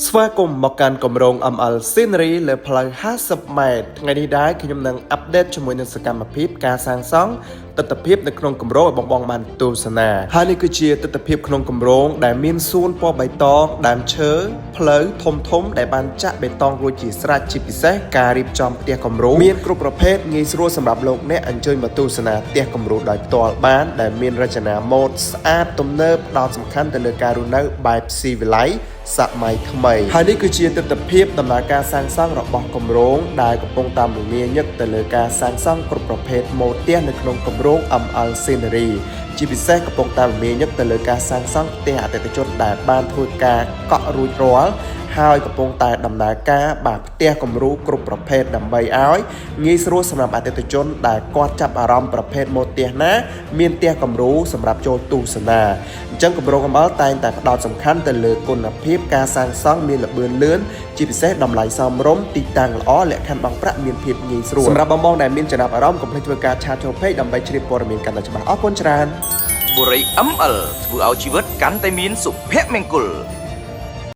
ស្វាគមន៍មកកាន់គម្រោង ML Scenery លើផ្លូវ50 ម៉ែត្រថ្ងៃនេះដែរខ្ញុំនឹងអាប់ដេតជាមួយនឹងសកម្មភាពការសាងសង់ទស្សនវិជ្ជានៅក្នុងគម្រោងបងបានទស្សនាហើយនេះគឺជាទស្សនវិជ្ជាក្នុងគម្រោងដែលមានសួនពណ៌បៃតងដើមឈើផ្លូវធំដែលបានចាក់បេតុងរួចជាស្រេចជាពិសេសការរៀបចំផ្ទះគម្រោងមានគ្រប់ប្រភេទងាយស្រួលសម្រាប់លោកអ្នកអញ្ជើញមកទស្សនាផ្ទះគម្រោងដោយផ្ទាល់បានដែលមានរចនាម៉ូដស្អាតទំនើបផ្ដោតសំខាន់ទៅលើការរស់នៅបែបស៊ីវិល័យសម័យថ្មីហើយនេះគឺជាទស្សនវិជ្ជាដំណើរការសាងសង់របស់គម្រោងដែលកំពុងតាមលំងាញឹកទៅលើការសាងសង់គ្រប់ប្រភេទម៉ូដផ្ទះនៅក្នុងគម្រោង ML Scenery ជាពិសេសកំពុងតាមលំងាញឹកទៅលើការសាងសង់ផ្ទះអតិថិជនដែលបានធ្វើការកក់រួចរាល់ហើយកំពុងតែដំណើរការបាទផ្ទះគំរូគ្រប់ប្រភេទដើម្បីឲ្យងាយស្រួលសម្រាប់អតិថិជនដែលគាត់ចាប់អារម្មណ៍ប្រភេទម៉ូដផ្ទះណាមានផ្ទះគំរូសម្រាប់ចូលទស្សនាអញ្ចឹងគម្រោង ML តែងតែផ្ដោតសំខាន់ទៅលើគុណភាពការសាងសង់មានល្បឿនលឿនជាពិសេសតម្លៃសមរម្យទីតាំងល្អលក្ខខណ្ឌបង់ប្រាក់មានភាពងាយស្រួលសម្រាប់បងដែលមានចំណាប់អារម្មណ៍កុំភ្លេចធ្វើការឆាតចូលពេកដើម្បីជ្រាបព័ត៌មានកាន់តែច្បាស់អរគុណច្រើនបុរី ML ធ្វើឲ្យជីវិតកាន់តែមានសុភមង្គល